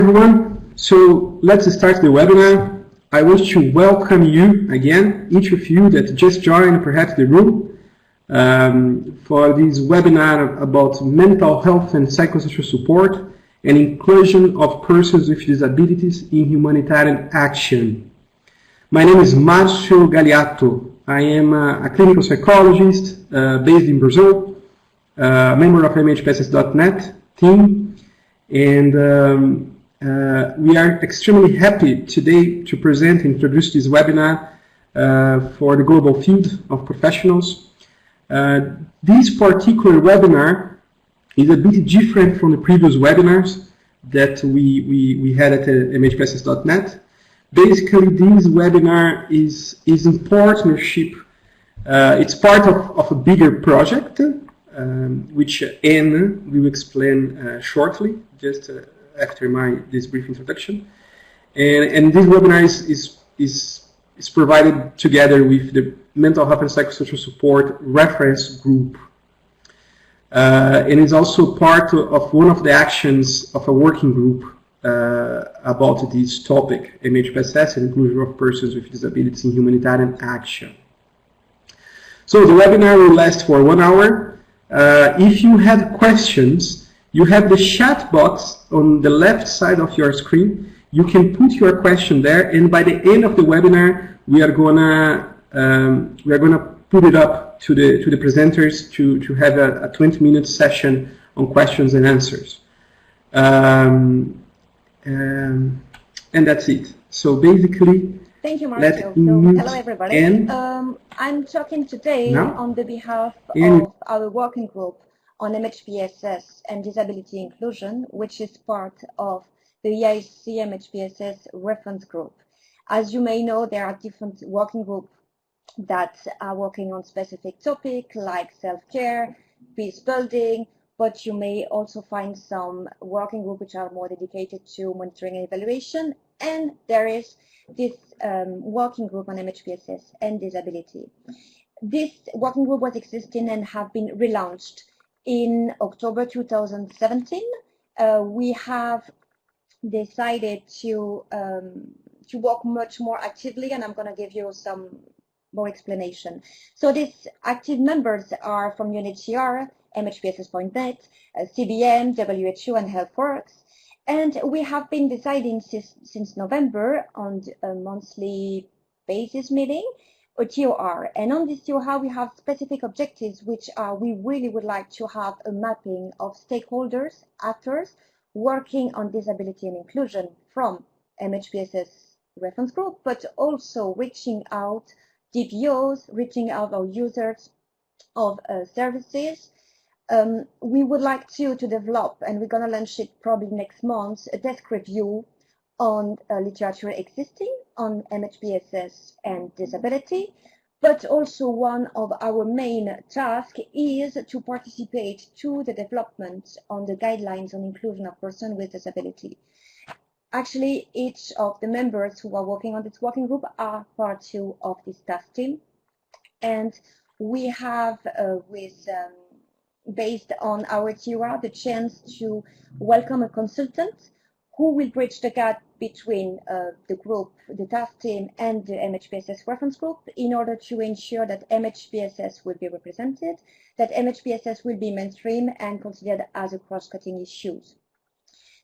Everyone, so let's start the webinar. I wish to welcome you again, each of you that just joined perhaps the room for this webinar about mental health and psychosocial support and inclusion of persons with disabilities in humanitarian action. My name is Márcio Galiato. I am a clinical psychologist based in Brazil, a member of MHPSS.net team, and we are extremely happy today to present and introduce this webinar for the global field of professionals. This particular webinar is a bit different from the previous webinars that we had at MHPSS.net. Basically, this webinar is in partnership. It's part of a bigger project, which Anne will explain shortly, just after this brief introduction. And this webinar is provided together with the Mental Health and Psychosocial Support Reference Group. And is also part of one of the actions of a working group about this topic, MHPSS and inclusion of persons with disabilities in humanitarian action. So the webinar will last for 1 hour. If you have questions, you have the chat box on the left side of your screen. You can put your question there, and by the end of the webinar, we are gonna put it up to the presenters to have a 20-minute session on questions and answers. And that's it. So basically, thank you, Marcio. Hello, everybody. I'm talking today on the behalf of our working group on MHPSS and disability inclusion, which is part of the IASC MHPSS Reference Group. As you may know, there are different working groups that are working on specific topics like self-care, peace building, but you may also find some working groups which are more dedicated to monitoring and evaluation, and there is this working group on MHPSS and disability. This working group was existing and have been relaunched in October 2017. We have decided to work much more actively, and I'm going to give you some more explanation. So these active members are from UNHCR, MHPSS.net, CBM, WHO, and HealthWorks. And we have been deciding since November on a monthly basis meeting, or TOR. And on this TOR, we have specific objectives, which are we really would like to have a mapping of stakeholders, actors, working on disability and inclusion from MHPSS reference group, but also reaching out DPOs, reaching out our users of services. We would like to develop, and we're going to launch it probably next month, a desk review on literature existing on MHPSS and disability, but also one of our main tasks is to participate to the development on the guidelines on inclusion of persons with disability. Actually, each of the members who are working on this working group are part of this task team, and we have based on our TOR, the chance to welcome a consultant who will bridge the gap between the group, the task team, and the MHPSS reference group in order to ensure that MHPSS will be represented, that MHPSS will be mainstream and considered as a cross-cutting issues.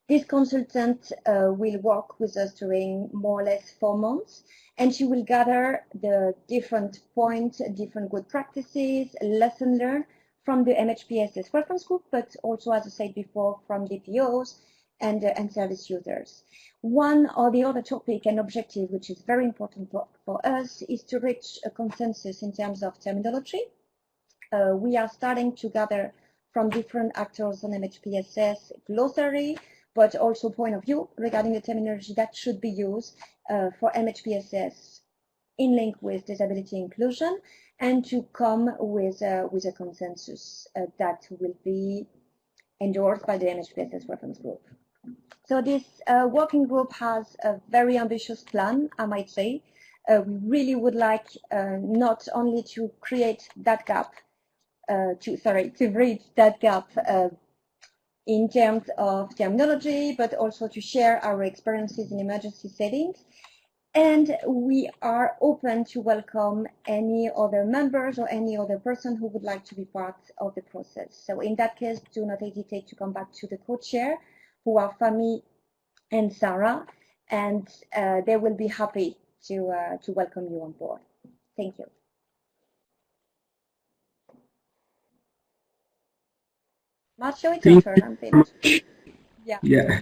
This consultant will work with us during more or less 4 months, and she will gather the different points, different good practices, lesson learned from the MHPSS reference group, but also, as I said before, from DPOs and service users. One or the other topic and objective, which is very important for us, is to reach a consensus in terms of terminology. We are starting to gather from different actors on MHPSS glossary, but also point of view regarding the terminology that should be used for MHPSS in link with disability inclusion, and to come with a consensus that will be endorsed by the MHPSS reference group. So this working group has a very ambitious plan, I might say. We really would like not only to create that gap, to bridge that gap in terms of terminology, but also to share our experiences in emergency settings. And we are open to welcome any other members or any other person who would like to be part of the process. So in that case, do not hesitate to come back to the co-chair, who are Fami and Sarah, and they will be happy to welcome you on board. Thank you. Marcio, it's your turn. I'm finished. Yeah.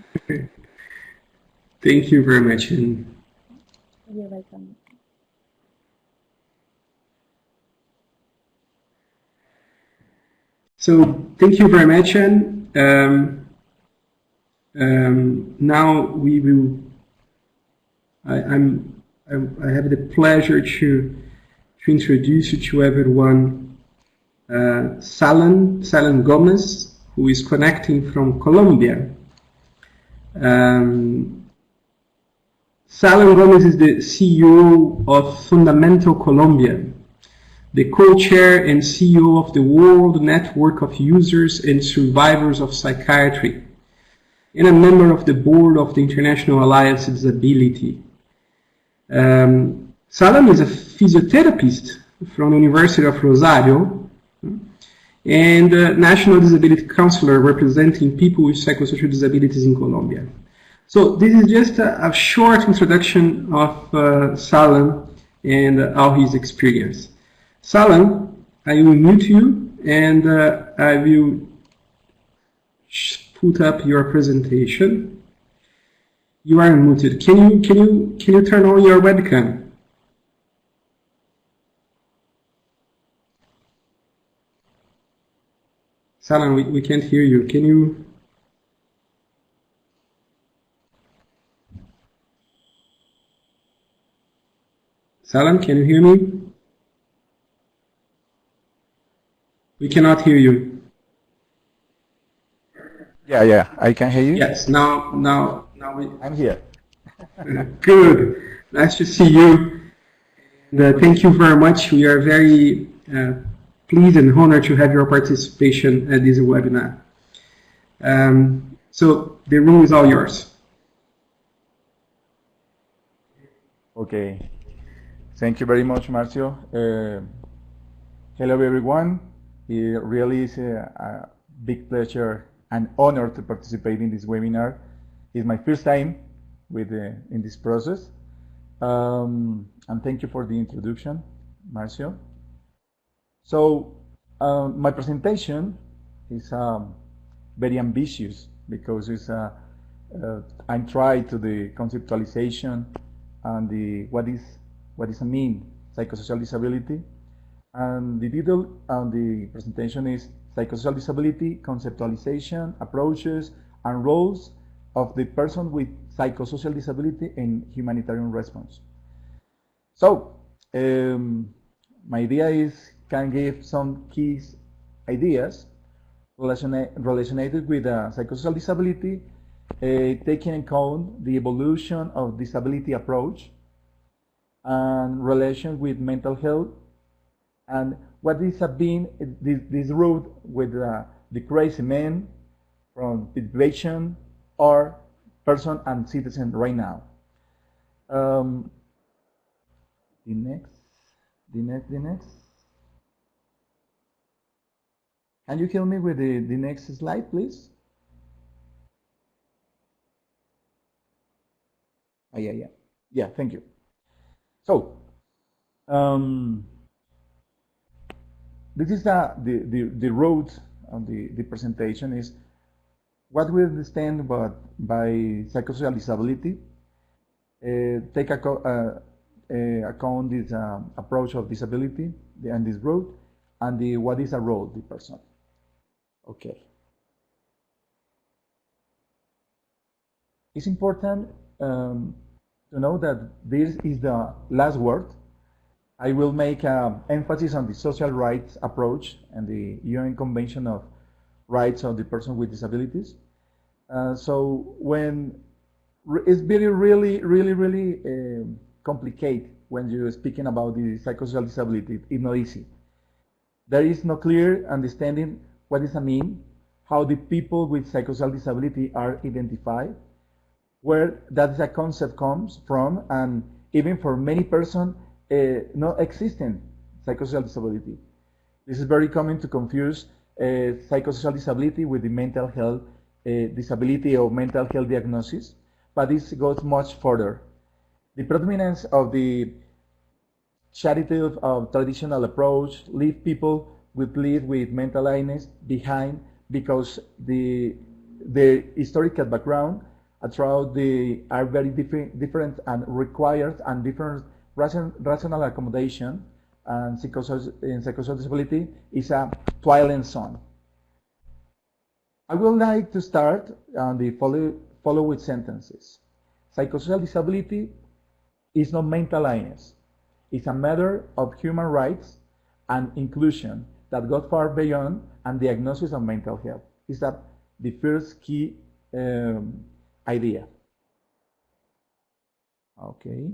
Thank you very much. You're welcome. So thank you very much, and now we will. I have the pleasure to introduce you to everyone Salam Gómez, who is connecting from Colombia. Salam Gómez is the CEO of Fundamental Colombia, the co-chair and CEO of the World Network of Users and Survivors of Psychiatry, and a member of the board of the International Alliance Disability. Salam is a physiotherapist from the University of Rosario and a national disability counselor representing people with psychosocial disabilities in Colombia. So this is just a short introduction of Salam and all his experience. Salam, I will mute you and I will put up your presentation. You are unmuted. Can you turn on your webcam? Salam, we can't hear you. Can you? Salam, can you hear me? We cannot hear you. Yeah, I can hear you. Yes, now I'm here. Good. Nice to see you. And, thank you very much. We are very pleased and honored to have your participation at this webinar. So the room is all yours. Okay. Thank you very much, Marcio. Hello, everyone. It really is a big pleasure and honor to participate in this webinar. It's my first time in this process. And thank you for the introduction, Marcio. So my presentation is very ambitious because it's I'm trying to the conceptualization and the what is psychosocial disability, and the title on the presentation is Psychosocial Disability, Conceptualization, Approaches, and Roles of the Person with Psychosocial Disability in Humanitarian Response. So, my idea is can give some key ideas related with psychosocial disability, taking into account the evolution of disability approach and relation with mental health, and what is been this route with the crazy man from situation or person and citizen right now. The next. Can you help me with the next slide, please? Oh, yeah, thank you. So, this is the road of the presentation is what we understand by psychosocial disability, take account this approach of disability and this road, and what is a role the person. Okay. It's important to know that this is the last word. I will make emphasis on the social rights approach and the UN Convention of Rights of the Person with Disabilities. So when it's really complicated when you're speaking about the psychosocial disability, it's not easy. There is no clear understanding what does it mean, how the people with psychosocial disability are identified, where that is a concept comes from, and even for many persons, not existing psychosocial disability. This is very common to confuse psychosocial disability with the mental health disability or mental health diagnosis, but this goes much further. The predominance of the charitative traditional approach leave people live with mental illness behind because their historical background throughout are very different and required and different rational accommodation, and psychosocial disability is a twilight zone. I would like to start on the following sentences. Psychosocial disability is not mental illness. It's a matter of human rights and inclusion that goes far beyond and diagnosis of mental health. Is that the first key idea? Okay.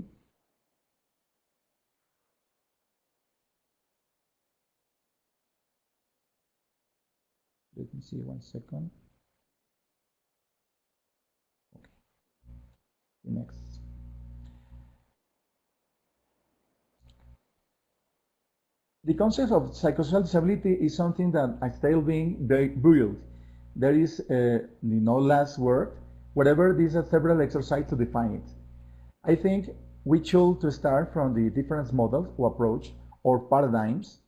Let me see 1 second. Okay. Next. The concept of psychosocial disability is something that is still being built. There is no last word. Whatever, these are several exercises to define it. I think we should to start from the different models or approach or paradigms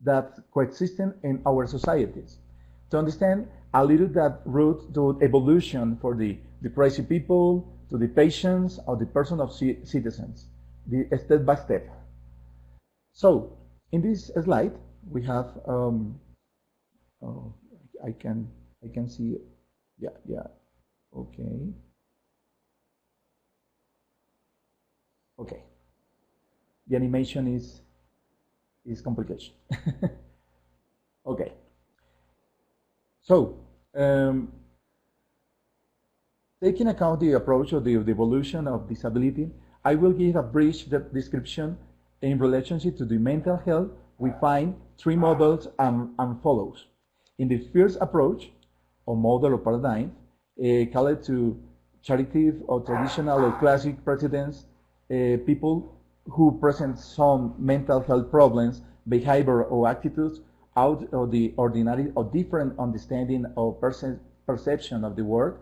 that coexist in our societies. To understand a little that route to evolution for the crazy people, to the patients, or the person of citizens, the step by step. So, in this slide, we have, I can see, yeah, okay. Okay, the animation is complication. Okay, so taking account the approach of the evolution of disability, I will give a brief description in relationship to the mental health. We find three models and follows. In the first approach, or model or paradigm, called to charitative or traditional or classic precedents, people who present some mental health problems, behavior or attitudes out of the ordinary or different understanding or perception of the world,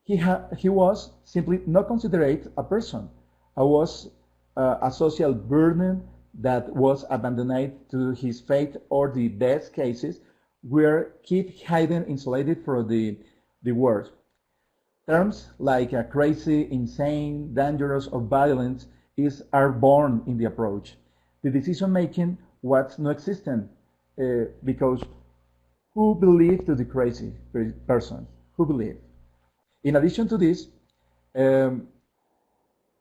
he was simply not considered a person. I was a social burden that was abandoned to his fate, or the death cases were kept hidden, insulated from the world. Terms like crazy, insane, dangerous, or violent are born in the approach. The decision making was not existent because who believed to the crazy person? Who believed? In addition to this,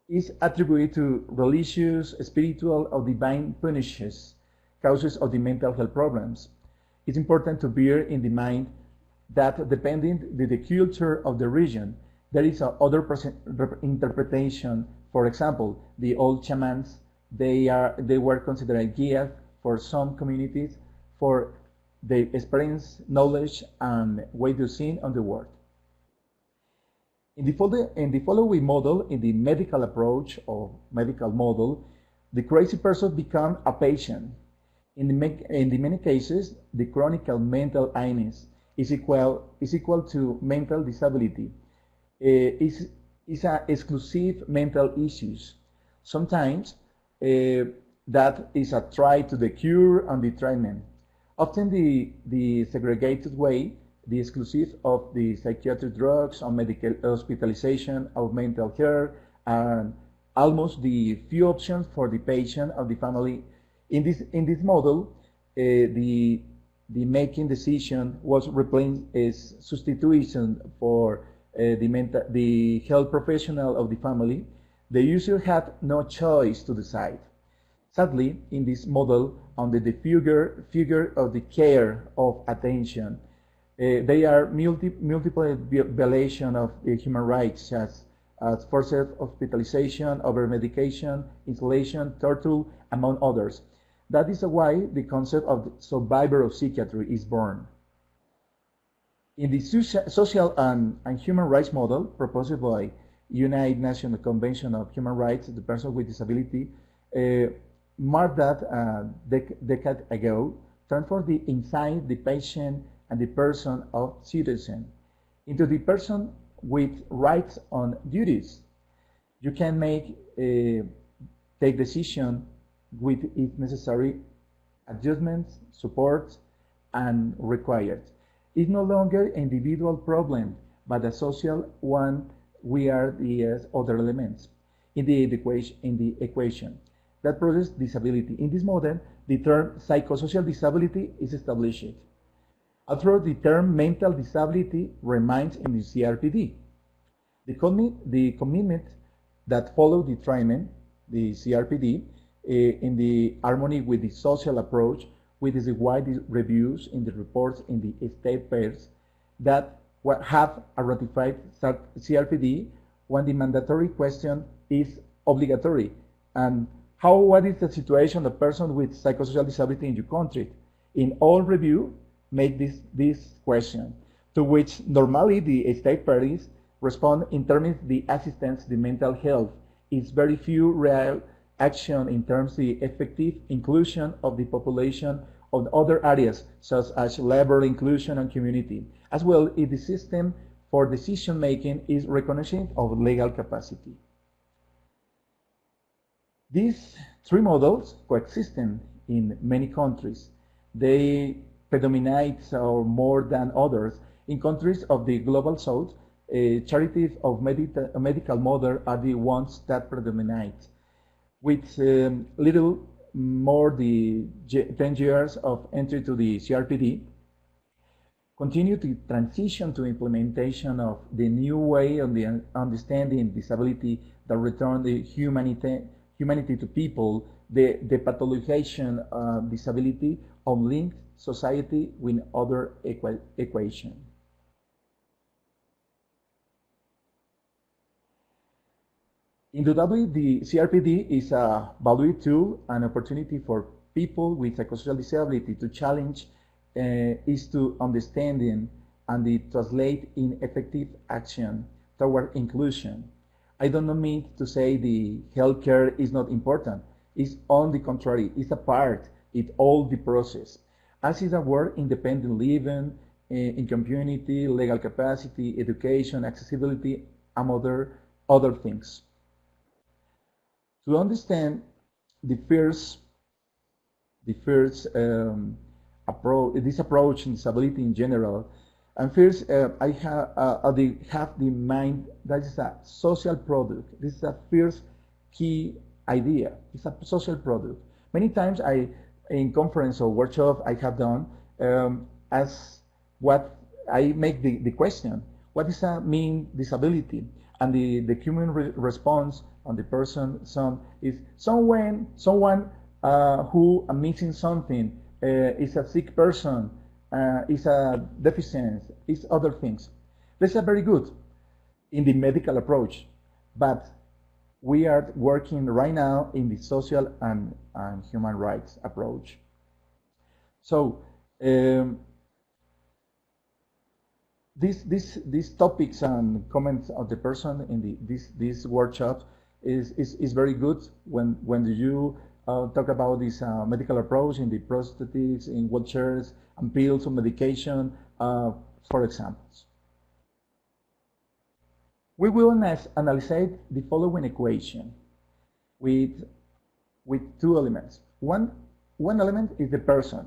is attributed to religious, spiritual, or divine punishes, causes of the mental health problems. It's important to bear in the mind that depending on the culture of the region, there is other interpretation. For example, the old shamans, they were considered guides for some communities for their experience, knowledge, and way to see on the world. In the following model, in the medical approach or medical model, the crazy person becomes a patient. In the many cases, the chronic mental illness is equal to mental disability. Is an exclusive mental issues. Sometimes that is a try to the cure and the treatment. Often the segregated way, the exclusive of the psychiatric drugs or medical hospitalization of mental care, and almost the few options for the patient of the family. In this model, the making decision was replaced as substitution for the health professional of the family. The user had no choice to decide. Sadly, in this model, under the figure of the care of attention, they are multiple violations of the human rights, as forced hospitalization, over-medication, isolation, torture, among others. That is why the concept of the survivor of psychiatry is born. In the social and human rights model proposed by United Nations Convention of Human Rights, the person with disability, marked that decade ago, transformed the inside the patient and the person of citizen into the person with rights and duties. You can take decision with if necessary adjustments, support, and required. It's no longer an individual problem, but a social one. We are the other elements in the equation that produce disability. In this model, the term psychosocial disability is established. Although the term mental disability remains in the CRPD. The commitment that follow the treatment, the CRPD, in the harmony with the social approach, with the wide reviews in the reports in the state pairs that have a ratified CRPD when the mandatory question is obligatory. And what is the situation of person with psychosocial disability in your country? In all review, make this question, to which normally the state parties respond in terms of the assistance, the mental health. It's very few real action in terms of the effective inclusion of the population of other areas, such as labor inclusion and community, as well as the system for decision making is recognition of legal capacity. These three models coexist in many countries. They predominate or more than others. In countries of the global south, charities of medical model are the ones that predominate. With little more the 10 years of entry to the CRPD, continue to transition to implementation of the new way of the understanding disability that return the humanity to people, the pathologization of disability on linked society with other equation. Undoubtedly, the CRPD is a valuable tool and opportunity for people with psychosocial disability to challenge is to understanding and the translate in effective action toward inclusion. I don't mean to say the healthcare is not important. It's on the contrary, it's a part, it's all the process. As is a word, independent living, in community, legal capacity, education, accessibility, and other things. To understand the first approach, this approach in disability in general, and first I have the mind that is a social product. This is a first key idea. It's a social product. Many times in conference or workshop I have done, as what I make the question, what does that mean disability? And the human response on the person is someone who missing something, is a sick person, is a deficient, is other things. These are very good in the medical approach, but we are working right now in the social and human rights approach. So these topics and comments of the person in this workshop is very good when you talk about this medical approach in the prosthetics, in wheelchairs, and pills or medication, for examples. We will analyze the following equation with two elements. One element is the person.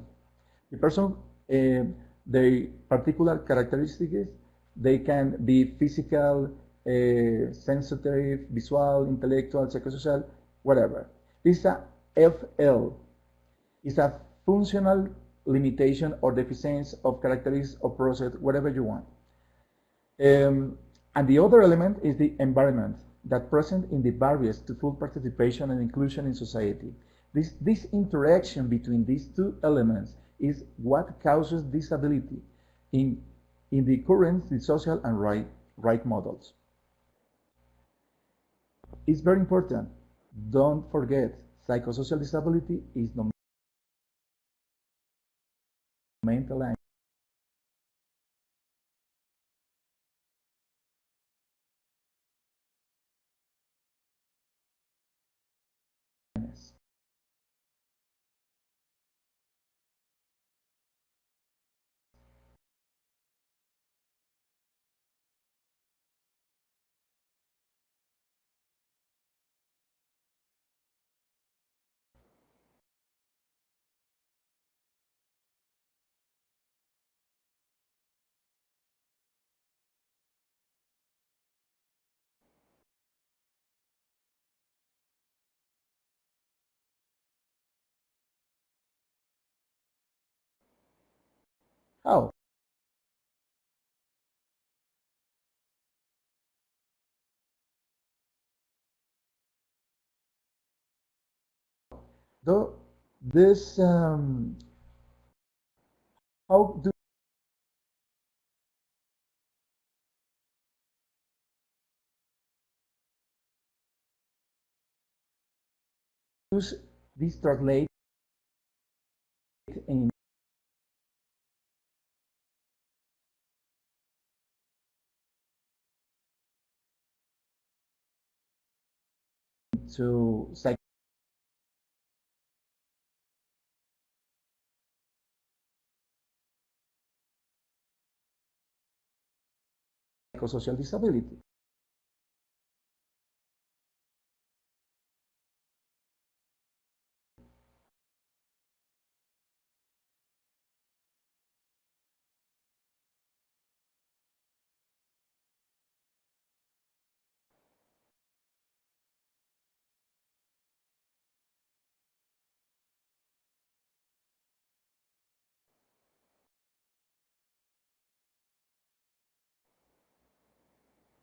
The person, the particular characteristics, they can be physical, sensitive, visual, intellectual, psychosocial, whatever. This is a FL. It's a functional limitation or deficiency of characteristics or process, whatever you want. And the other element is the environment that present in the barriers to full participation and inclusion in society. This interaction between these two elements is what causes disability in the current the social and right models. It's very important. Don't forget, psychosocial disability is no mental How? Though this, how do this translate into psychosocial disability?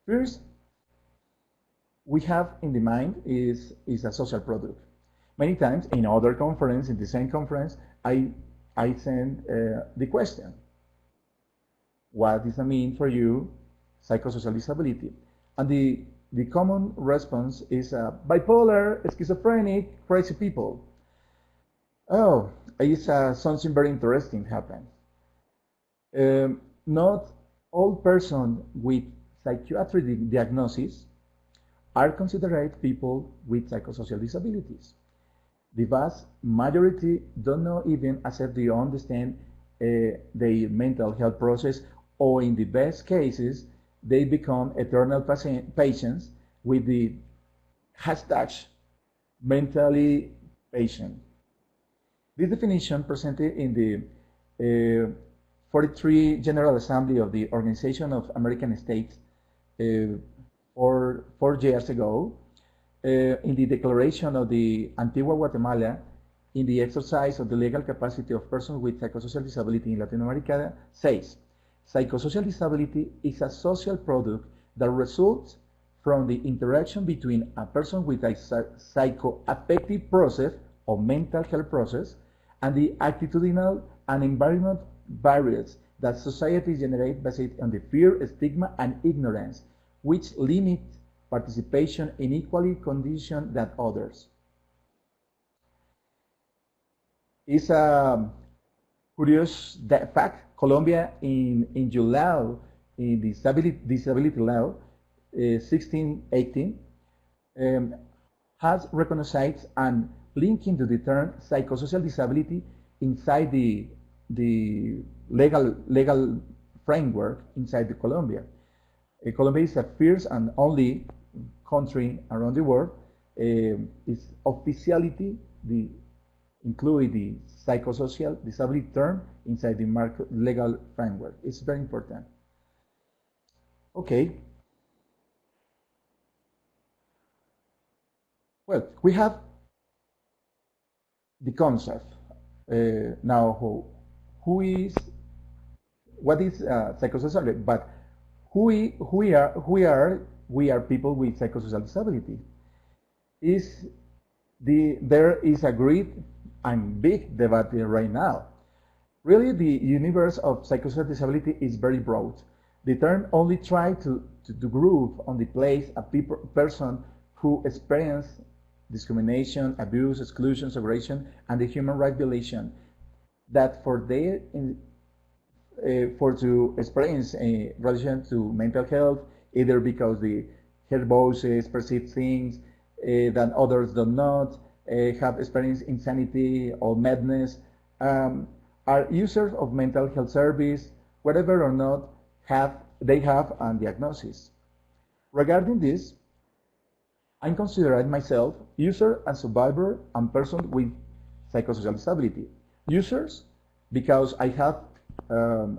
First, we have in the mind is a social product. Many times in other conference, in the same conference, I send the question, what does it mean for you, psychosocial disability? And the common response is bipolar, schizophrenic, crazy people. Oh, it's something very interesting happened. Not all persons with psychiatric diagnosis are considered people with psychosocial disabilities. The vast majority do not even accept or understand their mental health process, or in the best cases, they become eternal patients with the hashtag mentally patient. This definition presented in the 43 General Assembly of the Organization of American States 4 years ago, in the Declaration of the Antigua Guatemala, in the exercise of the legal capacity of persons with psychosocial disability in Latin America, says, psychosocial disability is a social product that results from the interaction between a person with a psychoaffective process or mental health process and the attitudinal and environment barriers that society generates based on the fear, stigma, and ignorance, which limit participation in equally conditions than others. It's a curious fact. Colombia, in July, in the disability law, 1618, has recognized and linking to the term psychosocial disability inside the legal framework inside the Colombia. Colombia is the first and only country around the world is officiality include the psychosocial disability term inside the legal framework. It's very important. Okay. Well, we have the concept now. What is psychosocial? But we are people with psychosocial disability. There is a great and big debate right now. Really, the universe of psychosocial disability is very broad. The term only tries to group on the place a person who experience discrimination, abuse, exclusion, segregation, and the human rights violation that for to experience a relation to mental health, either because the hear voices, perceive things that others do not, have experienced insanity or madness, are users of mental health service, whether or not they have a diagnosis. Regarding this, I consider myself user and survivor and person with psychosocial disability. Users, because I have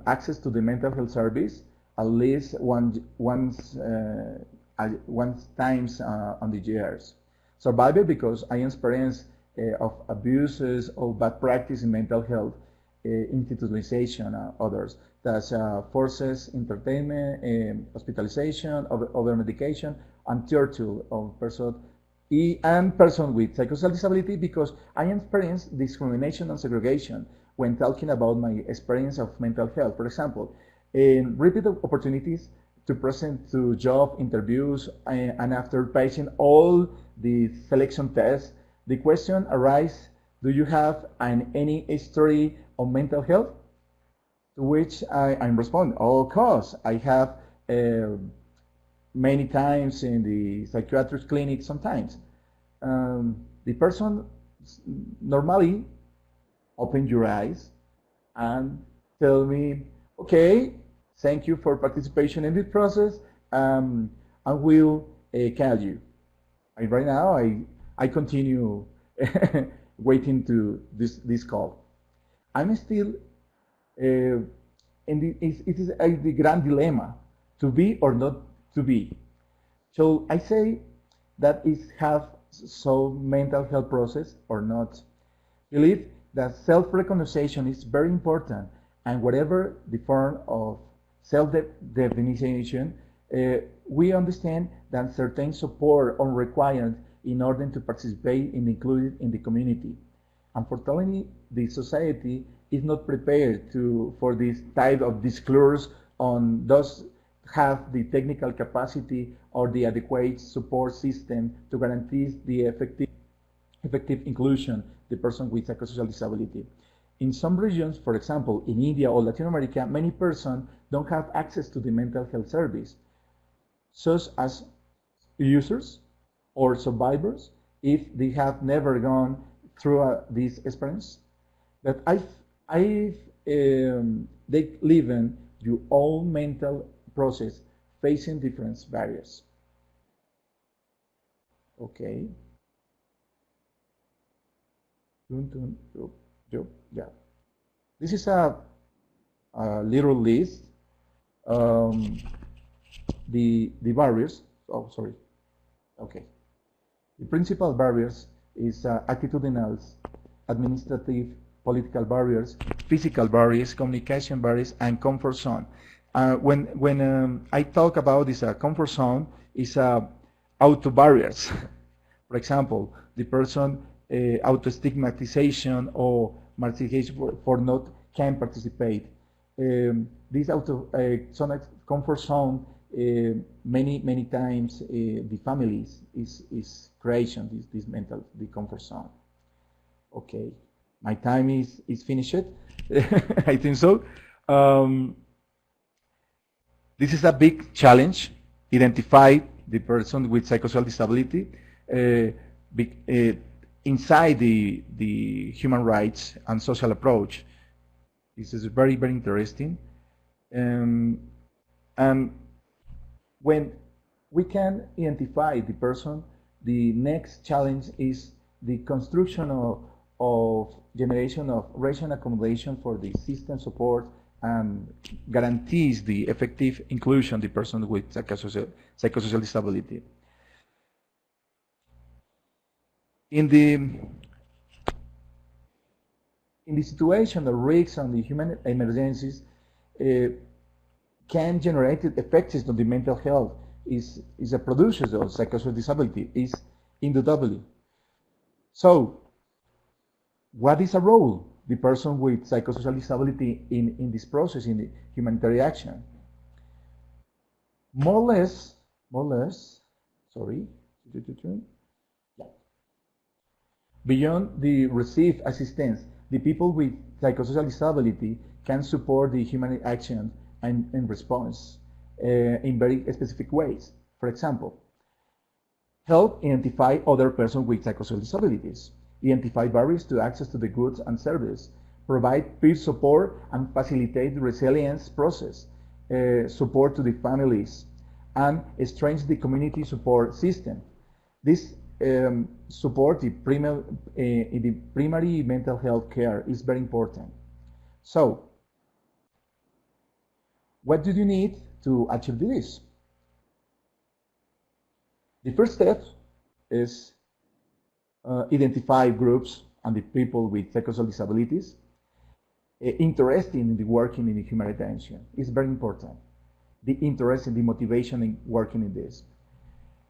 access to the mental health service at least once times on the years. Survivor, because I experience of abuses or bad practice in mental health institutionalization and others. That's forces, entertainment, hospitalization, over medication, and torture of person and person with psychosocial disability, because I experienced discrimination and segregation when talking about my experience of mental health. For example, in repeated opportunities to present to job interviews, and after passing all the selection tests, the question arises, do you have any history of mental health? To which I'm responding, of course, I have many times in the psychiatric clinic sometimes. The person normally open your eyes and tell me, okay, thank you for participation in this process. I will call you. Right now, I continue waiting to this call. I'm still it is the grand dilemma, to be or not to be. So I say that it have some mental health process or not. Believe that self-recognition is very important, and whatever the form of self-definition, we understand that certain support are required in order to participate and included in the community. Unfortunately, the society is not prepared for this type of disclosure on those have the technical capacity or the adequate support system to guarantee the effective inclusion the person with psychosocial disability. In some regions, for example, in India or Latin America, many persons don't have access to the mental health service, such as users or survivors, if they have never gone through this experience. But they live in your own mental process, facing different barriers. Okay. Yeah. This is a little list. The barriers. Oh, sorry. Okay. The principal barriers is attitudinal, administrative, political barriers, physical barriers, communication barriers, and comfort zone. When I talk about this comfort zone, is auto barriers. For example, the person auto stigmatization or marginalization for not can participate. This comfort zone many times the families is creation the comfort zone. Okay, my time is finished. I think so. This is a big challenge. Identify the person with psychosocial disability inside the human rights and social approach. This is very interesting. And when we can identify the person, the next challenge is the construction of generation of rational accommodation for the system support and guarantees the effective inclusion of the person with psychosocial disability. In the situation of risks and the human emergencies, can generate effects on the mental health is a producer of psychosocial disability, is indubtably. So, what is a role the person with psychosocial disability in this process, in the humanitarian action? More or less, sorry. Yeah. Beyond the received assistance, the people with psychosocial disability can support the humanitarian action and in response in very specific ways. For example, help identify other persons with psychosocial disabilities, identify barriers to access to the goods and services, provide peer support and facilitate the resilience process, support to the families, and strengthen the community support system. This support the primary mental health care is very important. So, what do you need to achieve this? The first step is identify groups and the people with psychosocial disabilities. interested in the working in the humanitarian action. It's very important. The interest and the motivation in working in this.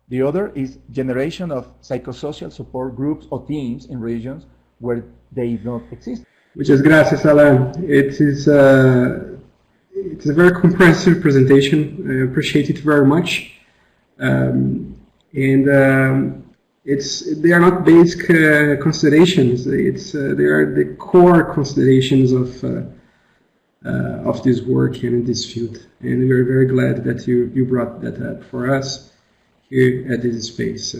The other is generation of psychosocial support groups or teams in regions where they don't exist. Muchas gracias, Salam. It's a very comprehensive presentation. I appreciate it very much. They are not basic considerations. They are the core considerations of this work and in this field. And we are very glad that you brought that up for us here at this space.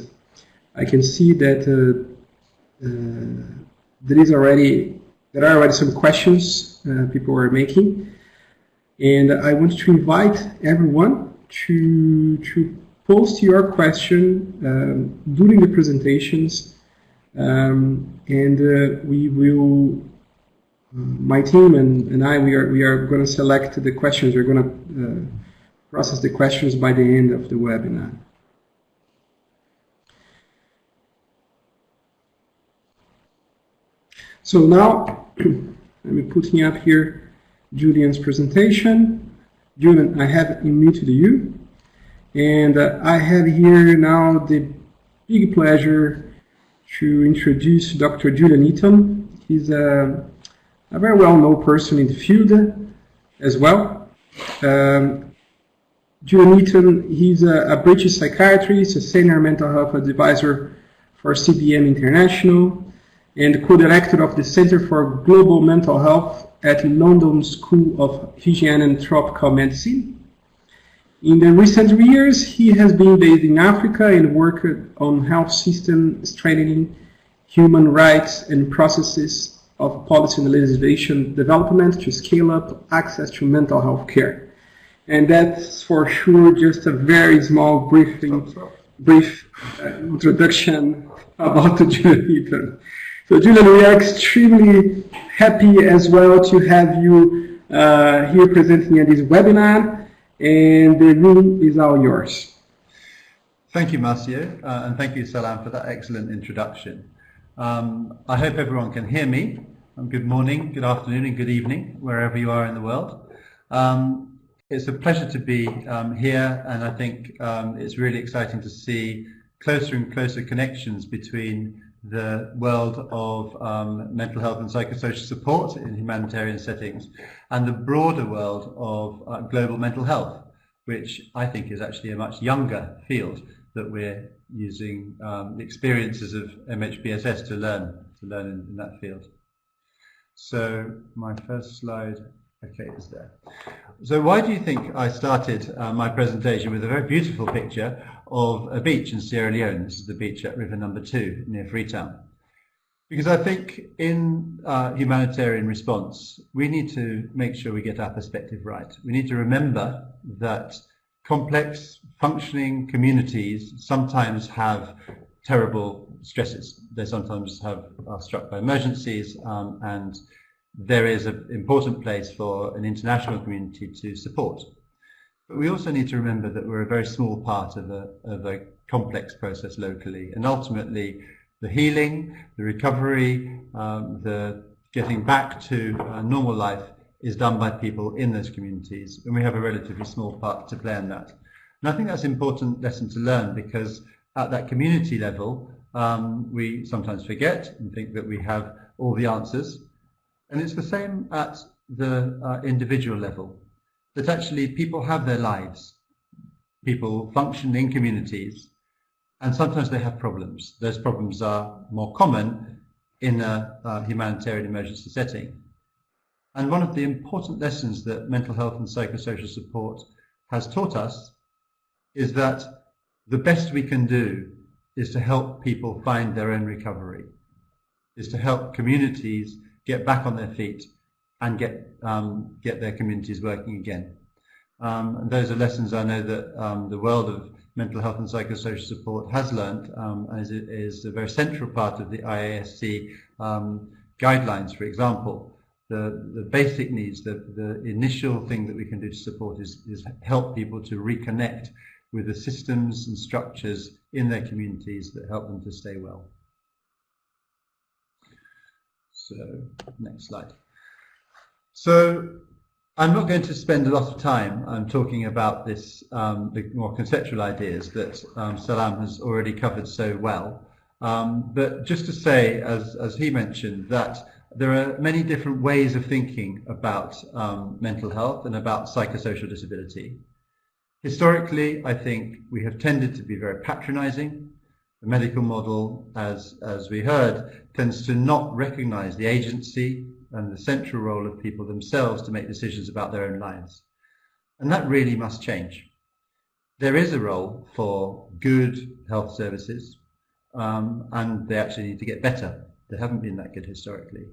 I can see that there are already some questions people are making, and I want to invite everyone to post your question during the presentations, and we will. My team and I, we are going to select the questions. We're going to process the questions by the end of the webinar. So now, I'm putting up here Julian's presentation. Julian, I have unmuted you, and I have here now the big pleasure to introduce Dr. Julian Eaton. He's a very well-known person in the field as well. Julian Eaton, he's a British psychiatrist, a senior mental health advisor for CBM International, and co-director of the Center for Global Mental Health at London School of Hygiene and Tropical Medicine. In the recent years, he has been based in Africa and worked on health system strengthening, human rights and processes of policy and legislation development to scale up access to mental health care. And that's for sure just a very small brief introduction about Julian Eaton. So Julian, we are extremely happy as well to have you here presenting at this webinar, and the room is all yours. Thank you, Marcio, and thank you, Salam, for that excellent introduction. I hope everyone can hear me. Good morning, good afternoon, and good evening, wherever you are in the world. It's a pleasure to be here, and I think it's really exciting to see closer and closer connections between the world of mental health and psychosocial support in humanitarian settings and the broader world of global mental health, which I think is actually a much younger field that we're using the experiences of MHPSS to learn in that field. So my first slide, okay, is there. So why do you think I started my presentation with a very beautiful picture of a beach in Sierra Leone? This is the beach at River Number 2 near Freetown. Because I think in humanitarian response, we need to make sure we get our perspective right. We need to remember that complex functioning communities sometimes have terrible stresses. They sometimes are struck by emergencies, and there is an important place for an international community to support. But we also need to remember that we're a very small part of a complex process locally, and ultimately the healing, the recovery, the getting back to normal life is done by people in those communities, and we have a relatively small part to play in that. And I think that's an important lesson to learn, because at that community level, we sometimes forget and think that we have all the answers. And it's the same at the individual level, that actually people have their lives. People function in communities, and sometimes they have problems. Those problems are more common in a humanitarian emergency setting. And one of the important lessons that mental health and psychosocial support has taught us is that the best we can do is to help people find their own recovery, is to help communities get back on their feet and get their communities working again. And those are lessons I know that the world of mental health and psychosocial support has learned, and is a very central part of the IASC guidelines, for example. The basic needs, the initial thing that we can do to support is help people to reconnect with the systems and structures in their communities that help them to stay well. So, next slide. So I'm not going to spend a lot of time talking about this, the more conceptual ideas that Salam has already covered so well. But just to say, as he mentioned, that there are many different ways of thinking about mental health and about psychosocial disability. Historically, I think we have tended to be very patronizing. The medical model, as we heard, tends to not recognize the agency and the central role of people themselves to make decisions about their own lives. And that really must change. There is a role for good health services, and they actually need to get better. They haven't been that good historically.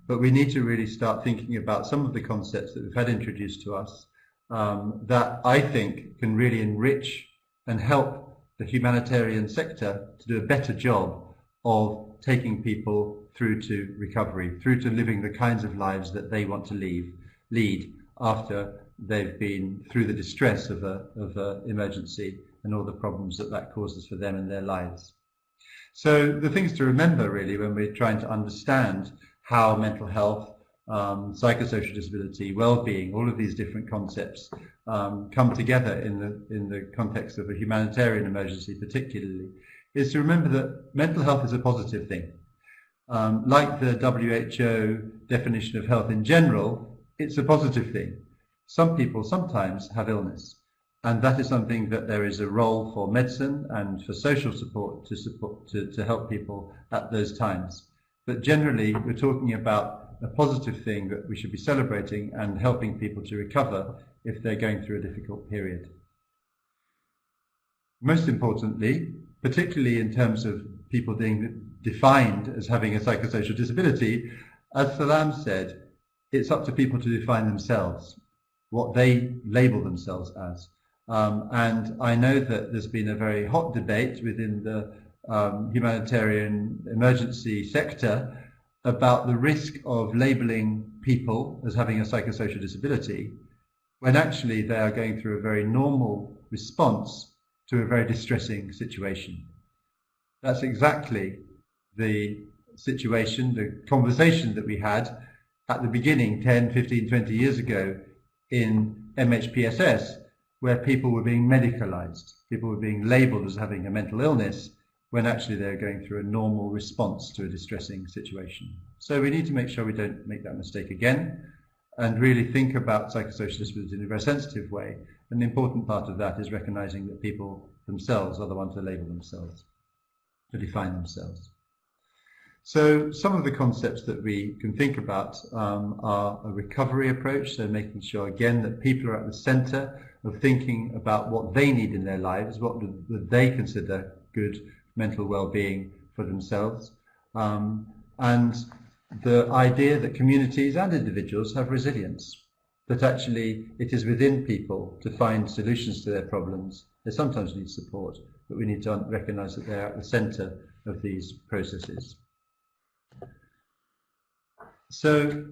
But we need to really start thinking about some of the concepts that we've had introduced to us that I think can really enrich and help the humanitarian sector to do a better job of taking people through to recovery, through to living the kinds of lives that they want to lead after they've been through the distress of an emergency and all the problems that causes for them in their lives. So the things to remember really when we're trying to understand how mental health, psychosocial disability, well-being, all of these different concepts come together in the context of a humanitarian emergency particularly, is to remember that mental health is a positive thing. Like the WHO definition of health in general, it's a positive thing. Some people sometimes have illness, and that is something that there is a role for medicine and for social support to help people at those times. But generally, we're talking about a positive thing that we should be celebrating and helping people to recover if they're going through a difficult period. Most importantly, particularly in terms of people being defined as having a psychosocial disability, as Salam said, it's up to people to define themselves, what they label themselves as. And I know that there's been a very hot debate within the humanitarian emergency sector about the risk of labeling people as having a psychosocial disability when actually they are going through a very normal response to a very distressing situation. That's exactly the situation, the conversation that we had at the beginning 10, 15, 20 years ago in MHPSS, where people were being medicalized. People were being labeled as having a mental illness when actually they're going through a normal response to a distressing situation. So we need to make sure we don't make that mistake again and really think about psychosocial disability in a very sensitive way. And the important part of that is recognizing that people themselves are the ones to label themselves, to define themselves. So some of the concepts that we can think about are a recovery approach, so making sure again that people are at the center of thinking about what they need in their lives, what would they consider good mental well-being for themselves, and the idea that communities and individuals have resilience, that actually it is within people to find solutions to their problems. They sometimes need support, but we need to recognize that they're at the center of these processes. So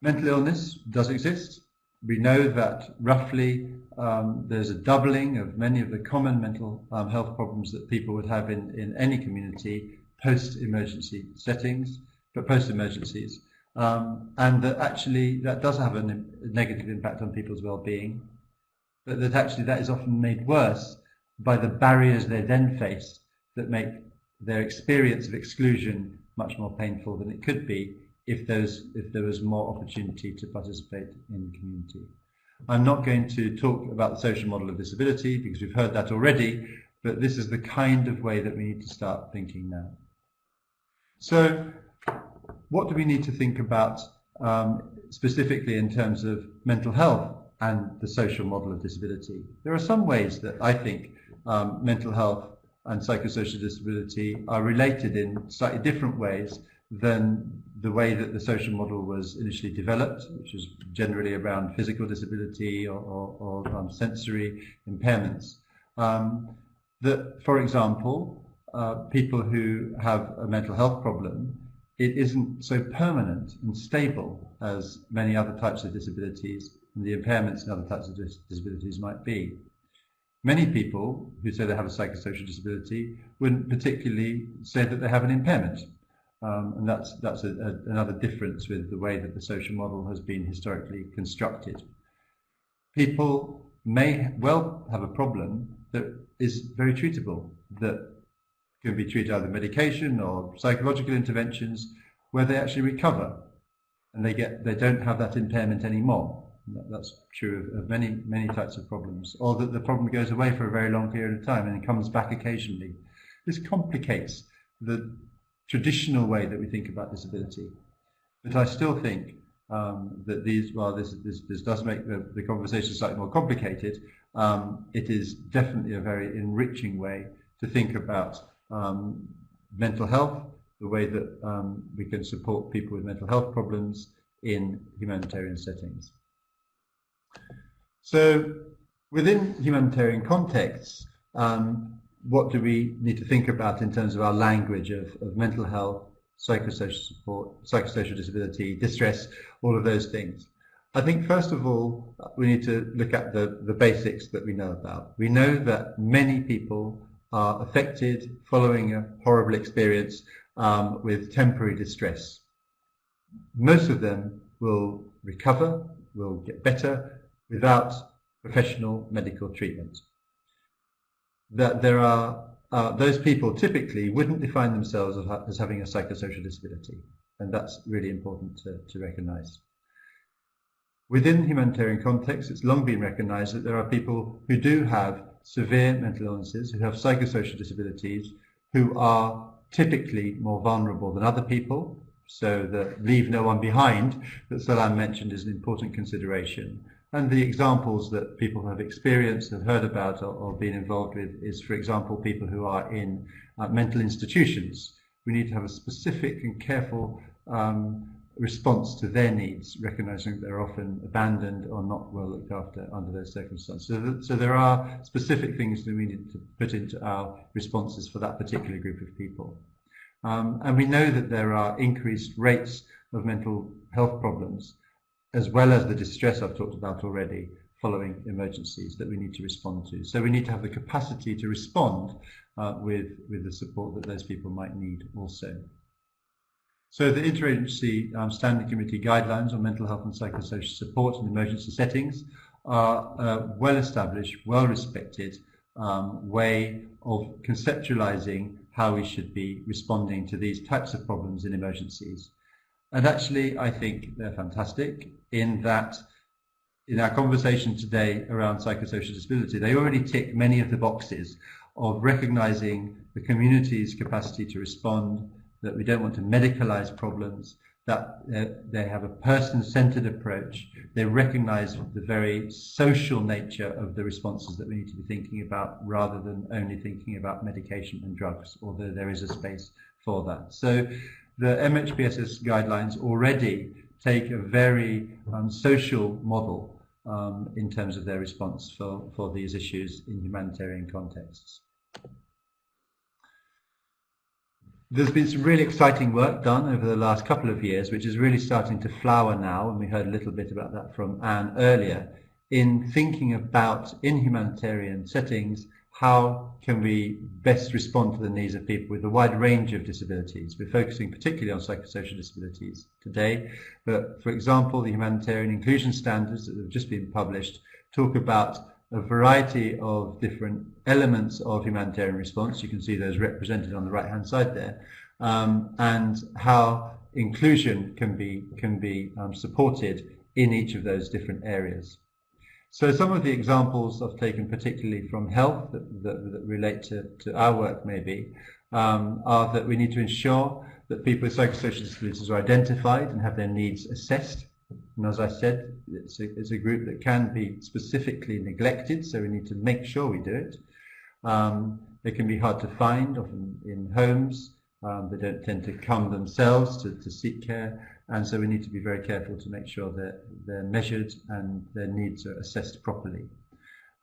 mental illness does exist. We know that roughly there's a doubling of many of the common mental health problems that people would have in any community post-emergency settings, but post-emergencies, and that actually that does have a negative impact on people's well-being, but that actually that is often made worse by the barriers they then face that make their experience of exclusion much more painful than it could be if there was more opportunity to participate in the community. I'm not going to talk about the social model of disability because we've heard that already, but this is the kind of way that we need to start thinking now. So what do we need to think about specifically in terms of mental health and the social model of disability? There are some ways that I think mental health and psychosocial disability are related in slightly different ways than the way that the social model was initially developed, which is generally around physical disability or sensory impairments. That, for example, people who have a mental health problem, it isn't so permanent and stable as many other types of disabilities and the impairments in other types of disabilities might be. Many people who say they have a psychosocial disability wouldn't particularly say that they have an impairment. And that's another difference with the way that the social model has been historically constructed. People may well have a problem that is very treatable, that can be treated either medication or psychological interventions, where they actually recover and they don't have that impairment anymore. That's true of many types of problems, or that the problem goes away for a very long period of time and then comes back occasionally. This complicates the traditional way that we think about disability. But I still think that this does make the conversation slightly more complicated. It is definitely a very enriching way to think about mental health, the way that we can support people with mental health problems in humanitarian settings. So within humanitarian contexts, what do we need to think about in terms of our language of mental health, psychosocial support, psychosocial disability, distress, all of those things? I think first of all, we need to look at the basics that we know about. We know that many people are affected following a horrible experience with temporary distress. Most of them will recover, will get better without professional medical treatment. That there are those people typically wouldn't define themselves as having a psychosocial disability, and that's really important to recognise. Within humanitarian context, it's long been recognised that there are people who do have severe mental illnesses, who have psychosocial disabilities, who are typically more vulnerable than other people. So the leave no one behind that Salam mentioned is an important consideration. And the examples that people have experienced, have heard about, or been involved with is, for example, people who are in mental institutions. We need to have a specific and careful response to their needs, recognizing that they're often abandoned or not well looked after under those circumstances. So there are specific things that we need to put into our responses for that particular group of people. And we know that there are increased rates of mental health problems, as well as the distress I've talked about already, following emergencies that we need to respond to. So we need to have the capacity to respond with the support that those people might need also. So the Interagency Standing Committee guidelines on mental health and psychosocial support in emergency settings are a well-established, well-respected way of conceptualizing how we should be responding to these types of problems in emergencies. And actually, I think they're fantastic in that in our conversation today around psychosocial disability, they already tick many of the boxes of recognizing the community's capacity to respond, that we don't want to medicalize problems, that they have a person-centered approach. They recognize the very social nature of the responses that we need to be thinking about, rather than only thinking about medication and drugs, although there is a space for that. So the MHPSS guidelines already take a very social model in terms of their response for these issues in humanitarian contexts. There's been some really exciting work done over the last couple of years, which is really starting to flower now, and we heard a little bit about that from Anne earlier, in thinking about, in humanitarian settings, how can we best respond to the needs of people with a wide range of disabilities. We're focusing particularly on psychosocial disabilities today, but for example, the humanitarian inclusion standards that have just been published talk about a variety of different elements of humanitarian response. You can see those represented on the right-hand side there, and how inclusion can be supported in each of those different areas. So some of the examples I've taken particularly from health that relate to our work maybe are that we need to ensure that people with psychosocial disabilities are identified and have their needs assessed. And as I said, it's a group that can be specifically neglected, so we need to make sure we do it. They can be hard to find, often in homes. They don't tend to come themselves to seek care, and so we need to be very careful to make sure that they're measured and their needs are assessed properly.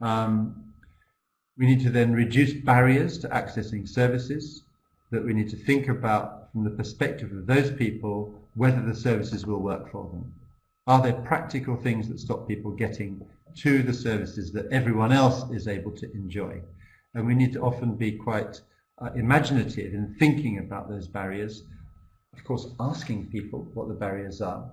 We need to then reduce barriers to accessing services, that we need to think about from the perspective of those people whether the services will work for them. Are there practical things that stop people getting to the services that everyone else is able to enjoy? And we need to often be quite imaginative in thinking about those barriers, of course, asking people what the barriers are,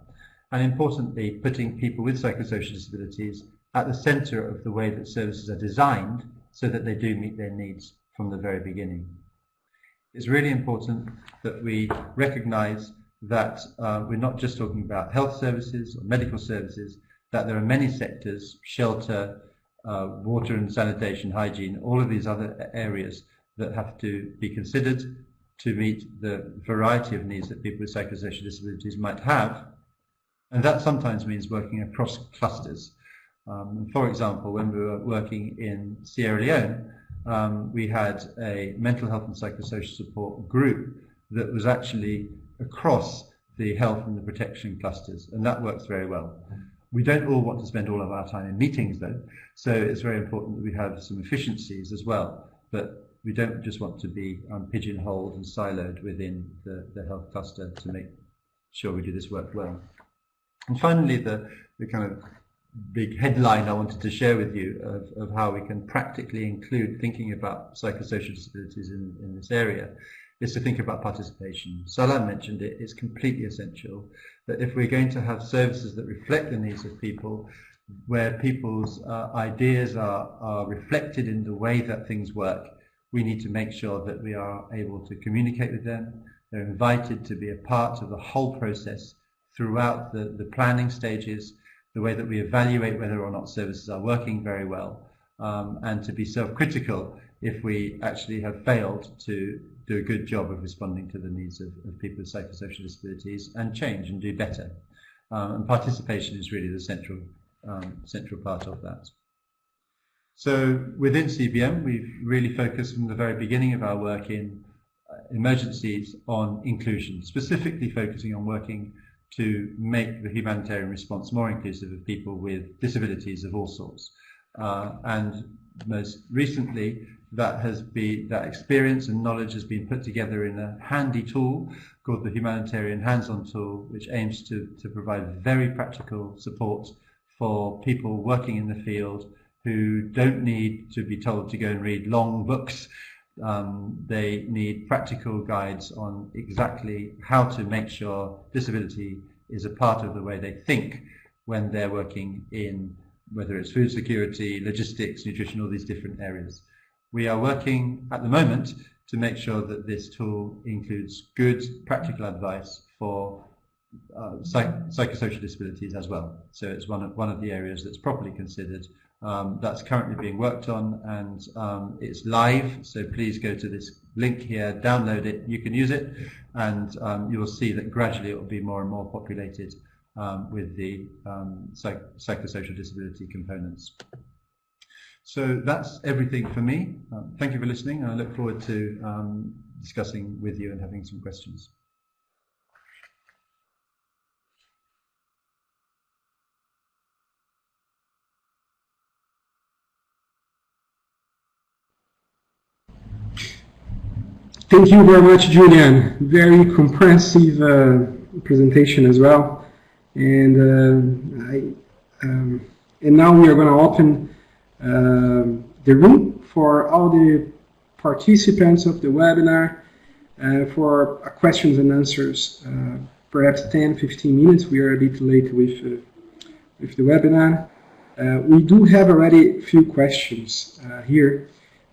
and importantly, putting people with psychosocial disabilities at the centre of the way that services are designed so that they do meet their needs from the very beginning. It's really important that we recognise that we're not just talking about health services or medical services, that there are many sectors, shelter, water and sanitation, hygiene, all of these other areas that have to be considered to meet the variety of needs that people with psychosocial disabilities might have. And that sometimes means working across clusters. For example, when we were working in Sierra Leone, we had a mental health and psychosocial support group that was actually across the health and the protection clusters, and that works very well. We don't all want to spend all of our time in meetings though, so it's very important that we have some efficiencies as well, but we don't just want to be pigeonholed and siloed within the health cluster to make sure we do this work well. And finally, the kind of big headline I wanted to share with you of how we can practically include thinking about psychosocial disabilities in this area is to think about participation. Salam mentioned it, it's completely essential that if we're going to have services that reflect the needs of people, where people's ideas are reflected in the way that things work, we need to make sure that we are able to communicate with them. They're invited to be a part of the whole process throughout the planning stages, the way that we evaluate whether or not services are working very well, and to be self-critical if we actually have failed to do a good job of responding to the needs of people with psychosocial disabilities and change and do better. And participation is really the central part of that. So within CBM, we've really focused from the very beginning of our work in emergencies on inclusion, specifically focusing on working to make the humanitarian response more inclusive of people with disabilities of all sorts. And most recently, that experience and knowledge has been put together in a handy tool called the Humanitarian Hands-on Tool, which aims to provide very practical support for people working in the field who don't need to be told to go and read long books. They need practical guides on exactly how to make sure disability is a part of the way they think when they're working in, whether it's food security, logistics, nutrition, all these different areas. We are working at the moment to make sure that this tool includes good practical advice for psychosocial disabilities as well. So it's one of the areas that's properly considered. That's currently being worked on, and it's live, so please go to this link here, download it, you can use it, and you will see that gradually it will be more and more populated with the psychosocial disability components. So that's everything for me. Thank you for listening, and I look forward to discussing with you and having some questions. Thank you very much, Julian. Very comprehensive presentation as well. And now we are going to open the room for all the participants of the webinar for questions and answers. Perhaps 10-15 minutes. We are a bit late with the webinar. We do have already a few questions here,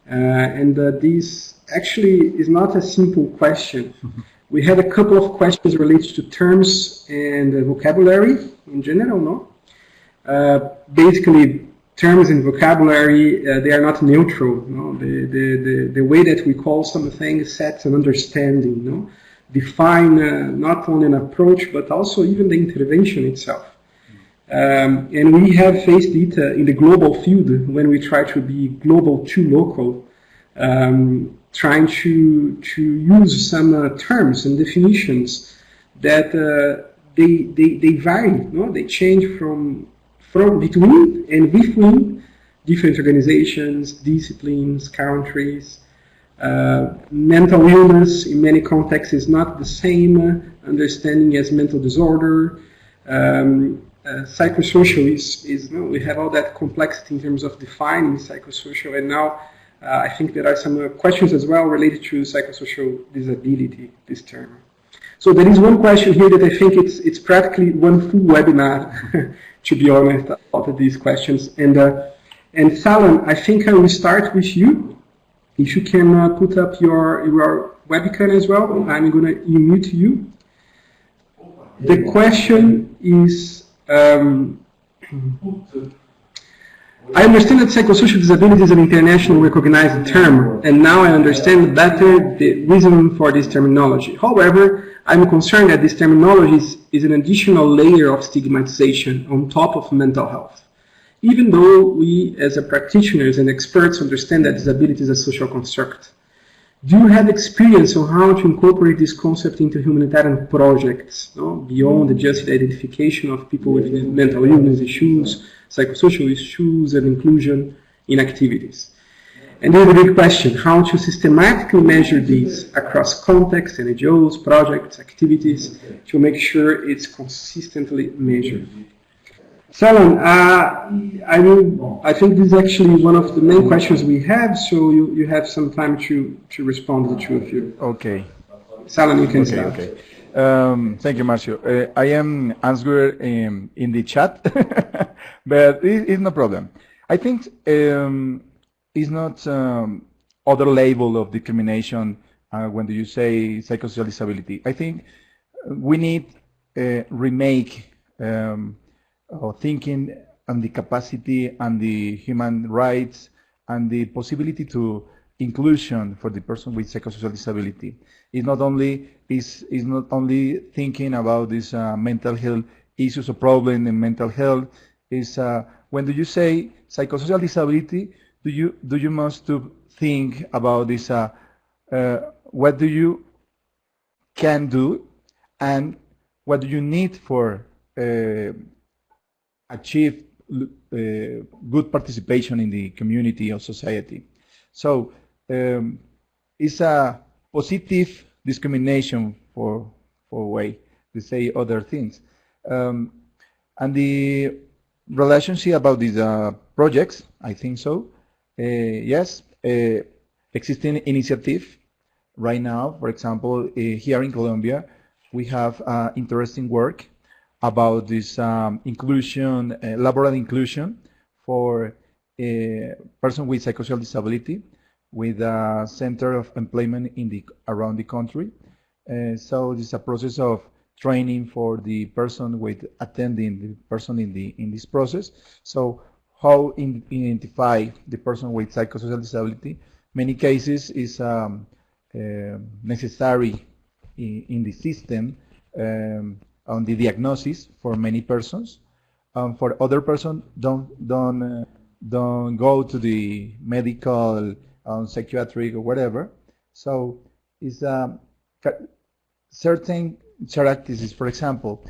and this actually is not a simple question. We had a couple of questions related to terms and vocabulary in general, no? Basically, terms and vocabulary, they are not neutral. No? The way that we call something sets an understanding, no? Define not only an approach, but also even the intervention itself. And we have faced it in the global field when we try to be global to local, trying to use some terms and definitions that they vary, no? They change from between and within different organizations, disciplines, countries. Mental illness in many contexts is not the same understanding as mental disorder. Psychosocial is we have all that complexity in terms of defining psychosocial, and now I think there are some questions as well related to psychosocial disability, this term. So there is one question here that I think it's practically one full webinar, to be honest, about these questions. And Salam, I think I will start with you. If you can put up your webcam as well, I'm going to unmute you. The question is, I understand that psychosocial disability is an internationally recognized term, and now I understand better the reason for this terminology. However, I'm concerned that this terminology is an additional layer of stigmatization on top of mental health. Even though we, as practitioners and experts, understand that disability is a social construct. Do you have experience on how to incorporate this concept into humanitarian projects, beyond just the identification of people with mental illness issues, psychosocial issues, and inclusion in activities? And then the big question, how to systematically measure these across contexts, NGOs, projects, activities, to make sure it's consistently measured. Salam, I think this is actually one of the main questions we have, so you have some time to respond to the two of you. Okay. Salam, you can start. Okay. Thank you, Marcio. I am answering in the chat, but it's no problem. I think it's not other label of discrimination when you say psychosocial disability. I think we need remake or thinking on the capacity and the human rights and the possibility to inclusion for the person with psychosocial disability. It's not only thinking about this mental health issues or problem in mental health. Is when do you say psychosocial disability? Do you must to think about this? What do you can do, and what do you need for achieve good participation in the community or society? So it's a positive discrimination for way to say other things. And the relationship about these projects, I think so. Yes, existing initiative right now, for example, here in Colombia, we have interesting work about this inclusion, laboral inclusion for a person with psychosocial disability, with a center of employment around the country. So this is a process of training for the person with attending the person in this process. So how identify the person with psychosocial disability? Many cases is necessary in the system on the diagnosis for many persons. For other persons, don't go to the medical, psychiatric or whatever. So it's certain characteristics. For example,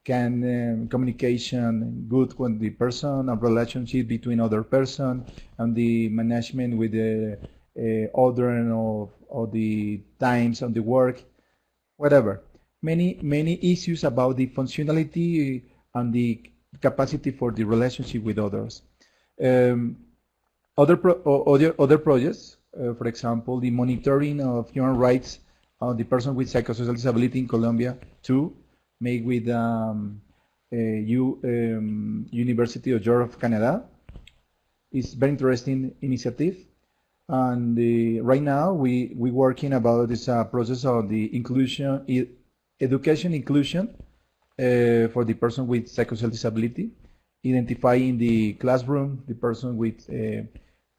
can communication good with the person, a relationship between other person, and the management with the order of the times of the work, whatever. Many issues about the functionality and the capacity for the relationship with others. Other projects, for example, the monitoring of human rights of the person with psychosocial disability in Colombia, too, made with University of Georgia of Canada. It's very interesting initiative. And right now we working about this process of the inclusion, education inclusion for the person with psychosocial disability, identifying the classroom the person with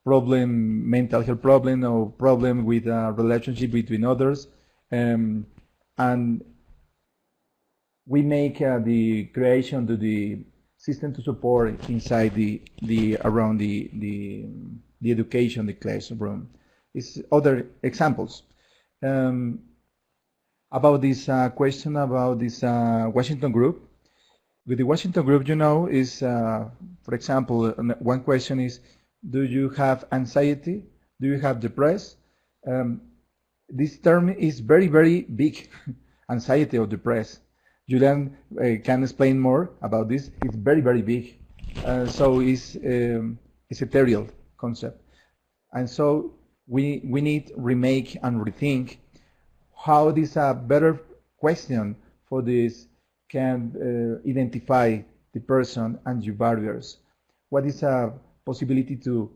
problem, mental health problem, or problem with a relationship between others, and we make the creation to the system to support inside around the education, the classroom. It's other examples. About this question about this Washington group. With the Washington group, is, for example, one question is, do you have anxiety? Do you have depression? This term is very, very big, anxiety or depression. Julian can explain more about this. It's very, very big. So it's ethereal concept. And so we need remake and rethink how this better question for this can identify the person and your barriers. What is a possibility to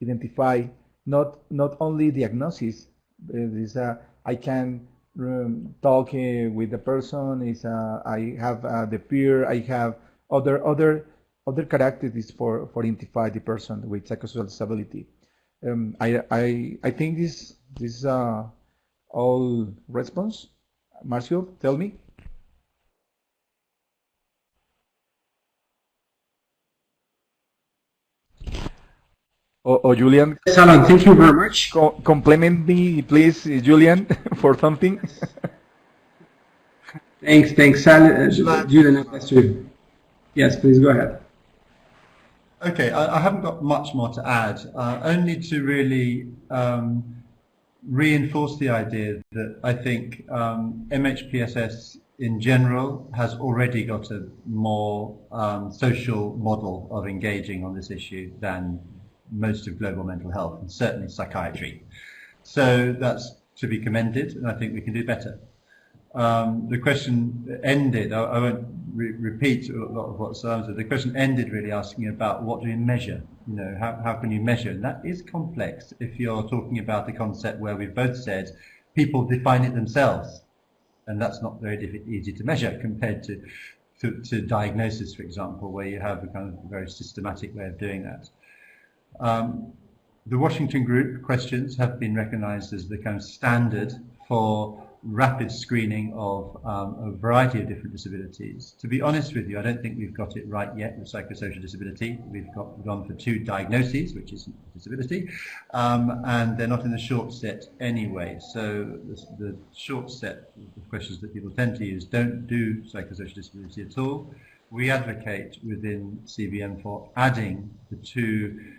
identify not only diagnosis, I can talk with the person, I have the fear, I have other characteristics for identify the person with psychosocial disability. I think this is all response. Marcio, tell me. Julian. Salam, thank you very much. Compliment me, please, Julian, for something. Thanks, Julian. Yes, please go ahead. Okay, I haven't got much more to add, only to really reinforce the idea that I think MHPSS in general has already got a more social model of engaging on this issue than most of global mental health, and certainly psychiatry. So that's to be commended, and I think we can do better. The question ended, I won't repeat a lot of what Salam said, the question ended really asking about what do we measure? You know, how can you measure? And that is complex if you're talking about a concept where we've both said people define it themselves, and that's not very easy to measure compared to diagnosis, for example, where you have a kind of very systematic way of doing that. The Washington Group questions have been recognized as the kind of standard for rapid screening of a variety of different disabilities. To be honest with you, I don't think we've got it right yet with psychosocial disability. We've gone for 2 diagnoses, which is disability, and they're not in the short set anyway. So the short set of questions that people tend to use don't do psychosocial disability at all. We advocate within CBM for adding the 2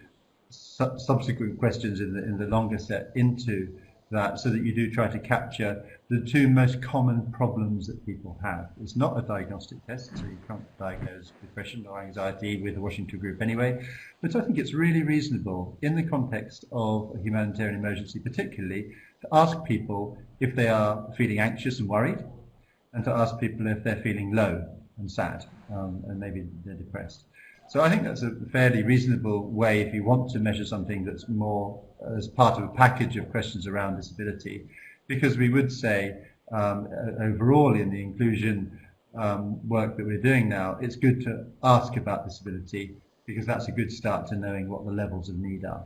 subsequent questions in the longer set into that, so that you do try to capture the 2 most common problems that people have. It's not a diagnostic test, so you can't diagnose depression or anxiety with the Washington Group anyway, but I think it's really reasonable in the context of a humanitarian emergency particularly to ask people if they are feeling anxious and worried, and to ask people if they're feeling low and sad, and maybe they're depressed. So I think that's a fairly reasonable way if you want to measure something that's more as part of a package of questions around disability, because we would say overall in the inclusion work that we're doing now, it's good to ask about disability because that's a good start to knowing what the levels of need are.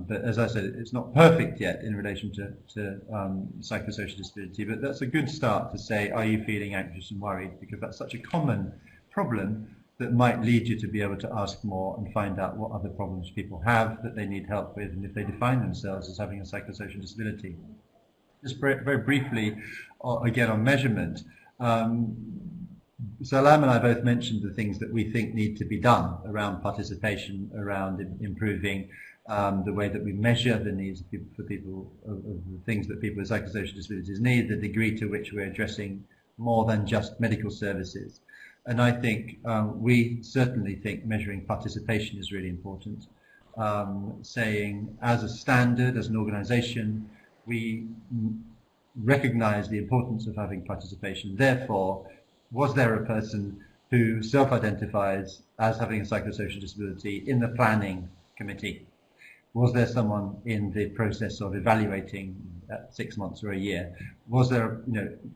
But as I said, it's not perfect yet in relation to psychosocial disability, but that's a good start to say, are you feeling anxious and worried? Because that's such a common problem that might lead you to be able to ask more and find out what other problems people have that they need help with, and if they define themselves as having a psychosocial disability. Just very briefly, again on measurement, Salam and I both mentioned the things that we think need to be done around participation, around improving the way that we measure the needs of people, of the things that people with psychosocial disabilities need, the degree to which we're addressing more than just medical services. And I think we certainly think measuring participation is really important. Saying as a standard, as an organization, we recognize the importance of having participation. Therefore, was there a person who self-identifies as having a psychosocial disability in the planning committee? Was there someone in the process of evaluating at 6 months or a year? Was there,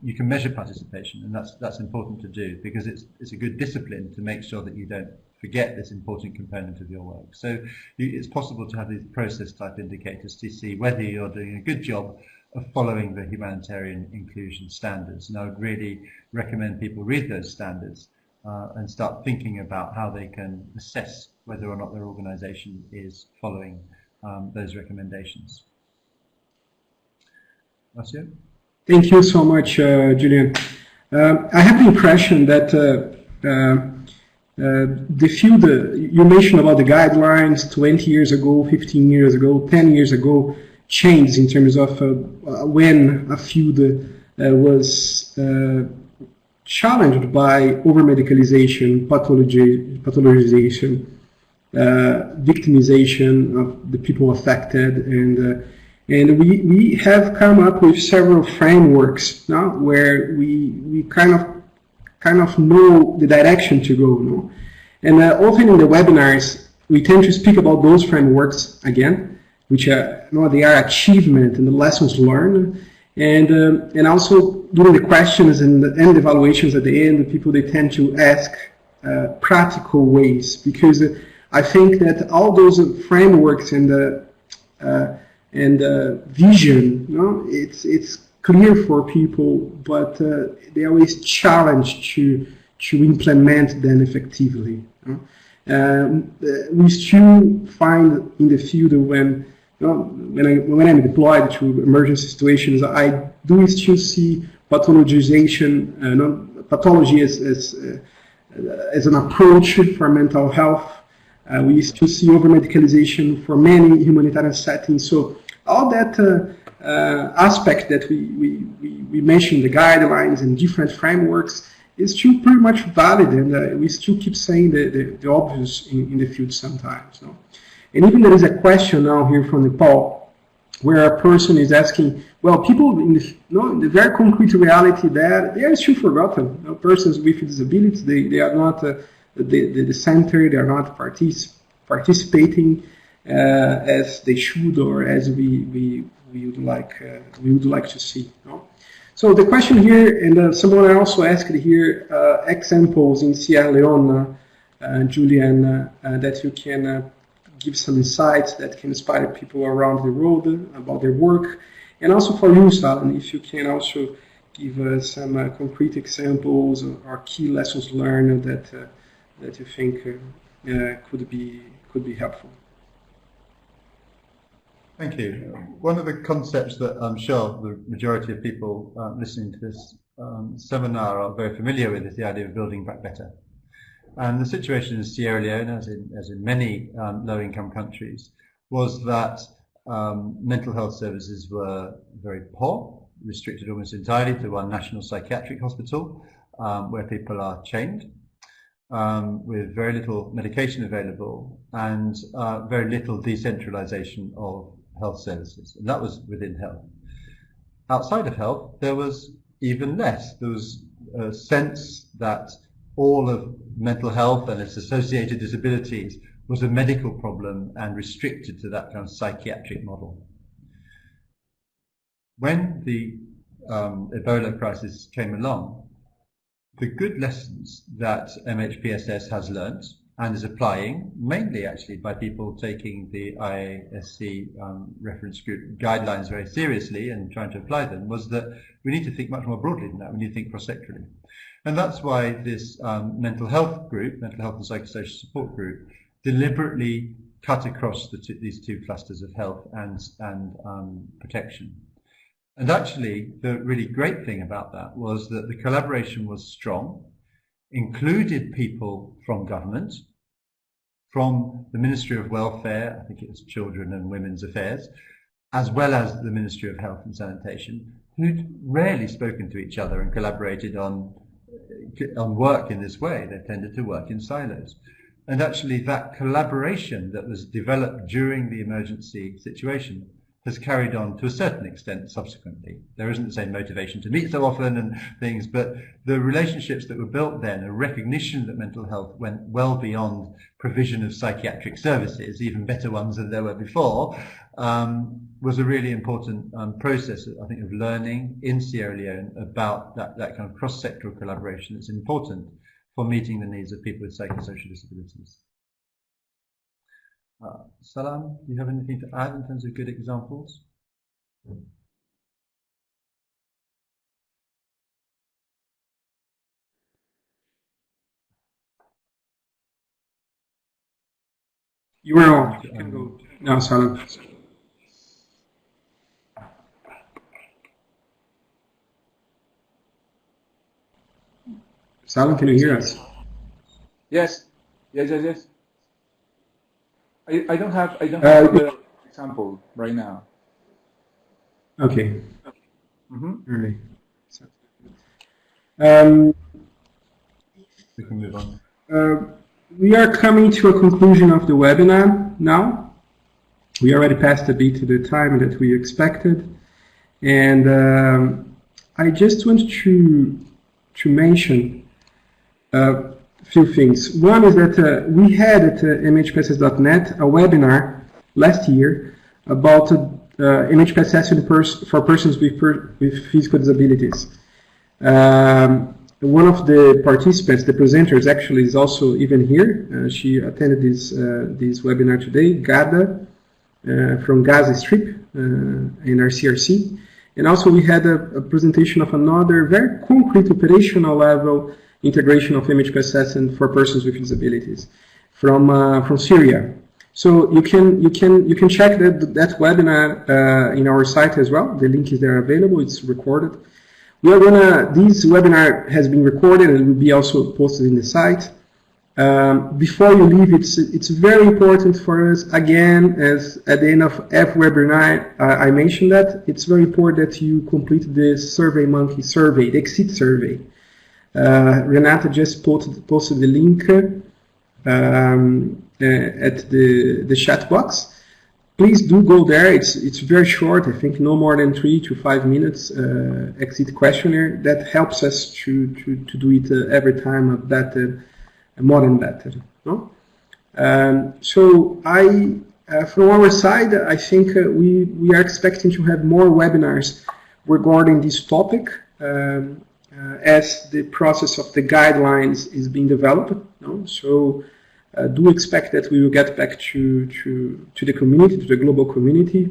you can measure participation, and that's important to do because it's a good discipline to make sure that you don't forget this important component of your work. So it's possible to have these process type indicators to see whether you're doing a good job of following the humanitarian inclusion standards. And I would really recommend people read those standards and start thinking about how they can assess whether or not their organization is following those recommendations. Marcio? Thank you so much, Julian. I have the impression that the field you mentioned about the guidelines 20 years ago, 15 years ago, 10 years ago changed in terms of when a field was challenged by over-medicalization, pathologization, victimization of the people affected, And we have come up with several frameworks now where we kind of know the direction to go. No? And often in the webinars, we tend to speak about those frameworks again, which are, they are achievement and the lessons learned. And also during the questions and the evaluations at the end, people, they tend to ask practical ways, because I think that all those frameworks and vision, it's clear for people, but they always challenge to implement them effectively. We still find in the field when I'm deployed to emergency situations, I do still see pathologization, pathology as an approach for mental health. We still see over-medicalization for many humanitarian settings. So all that aspect that we mentioned, the guidelines and different frameworks, is still pretty much valid, and we still keep saying the obvious in the field sometimes. No? And even there is a question now here from Nepal, where a person is asking, well, people in the very concrete reality that they are still forgotten. Persons with disabilities, they are not the center, they are not participating as they should, or as we would like to see. No? So the question here, and someone also asked here, examples in Sierra Leone, Julian, that you can give some insights that can inspire people around the world about their work, and also for you, Salam, if you can also give us some concrete examples or key lessons learned that you think could be helpful. Thank you. One of the concepts that I'm sure the majority of people listening to this seminar are very familiar with is the idea of building back better. And the situation in Sierra Leone, as in many low-income countries, was that mental health services were very poor, restricted almost entirely to one national psychiatric hospital, where people are chained, with very little medication available, and very little decentralization of health services. And that was within health. Outside of health, there was even less. There was a sense that all of mental health and its associated disabilities was a medical problem and restricted to that kind of psychiatric model. When the Ebola crisis came along, the good lessons that MHPSS has learnt and is applying, mainly actually by people taking the IASC Reference Group guidelines very seriously and trying to apply them, was that we need to think much more broadly than that. We need to think cross-sectorally. And that's why this mental health group, mental health and psychosocial support group, deliberately cut across these two clusters of health and protection. And actually, the really great thing about that was that the collaboration was strong, included people from government, from the Ministry of Welfare, I think it was Children and Women's Affairs, as well as the Ministry of Health and Sanitation, who'd rarely spoken to each other and collaborated on work in this way. They tended to work in silos. And actually that collaboration that was developed during the emergency situation has carried on to a certain extent subsequently. There isn't the same motivation to meet so often and things, but the relationships that were built then, a recognition that mental health went well beyond provision of psychiatric services, even better ones than there were before, was a really important process, I think, of learning in Sierra Leone about that kind of cross-sectoral collaboration that's important for meeting the needs of people with psychosocial disabilities. Salam, do you have anything to add in terms of good examples? You are on. You can go now, Salam. Salam, can you hear us? Yes. Yes. I don't have an example right now. Okay. Mm-hmm. All right. We can move on. We are coming to a conclusion of the webinar now. We already passed a bit the time that we expected, and I just want to mention a few things. One is that we had at MHPSS.net a webinar last year about MHPSS for persons with physical disabilities. One of the participants, the presenters, actually is also even here. She attended this webinar today, Gada, from Gaza Strip in our CRC. And also we had a presentation of another very concrete operational level integration of MHPSS and for persons with disabilities from Syria. So you can check that webinar in our site as well. The link is there available. It's recorded. This webinar has been recorded and will be also posted in the site. Before you leave, it's very important for us, again, as at the end of every webinar, I mentioned that, it's very important that you complete the SurveyMonkey survey, the exit survey. Renata just posted the link at the chat box. Please do go there. It's very short. I think no more than 3 to 5 minutes exit questionnaire. That helps us to do it every time better, more than better. No? So from our side, I think we are expecting to have more webinars regarding this topic as the process of the guidelines is being developed. No? So do expect that we will get back to the community, to the global community.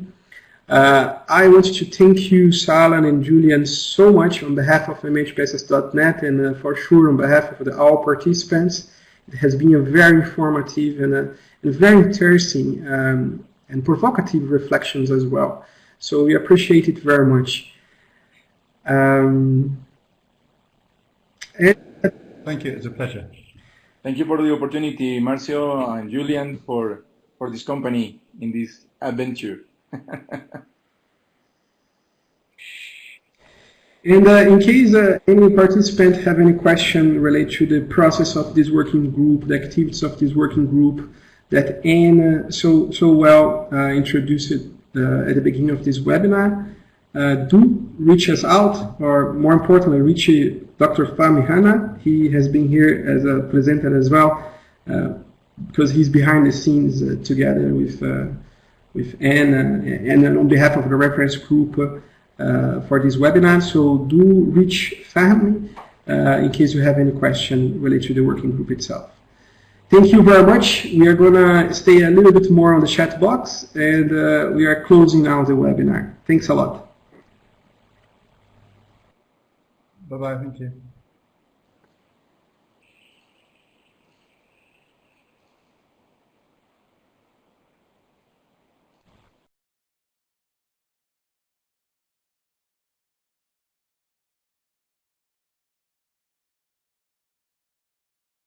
I want to thank you, Salam and Julian, so much on behalf of MHPSS.net and for sure on behalf of all participants. It has been a very informative and very interesting and provocative reflections as well. So we appreciate it very much. Thank you, it's a pleasure. Thank you for the opportunity, Marcio and Julian, for this company in this adventure. And in case any participant have any question related to the process of this working group, the activities of this working group that Anne so well introduced at the beginning of this webinar, do reach us out, or more importantly, reach Dr. Fahmi Hanna. He has been here as a presenter as well, because he's behind the scenes together with Anne and on behalf of the reference group for this webinar. So do reach Fahmi in case you have any question related to the working group itself. Thank you very much. We are going to stay a little bit more on the chat box, and we are closing now the webinar. Thanks a lot. Bye-bye, thank you.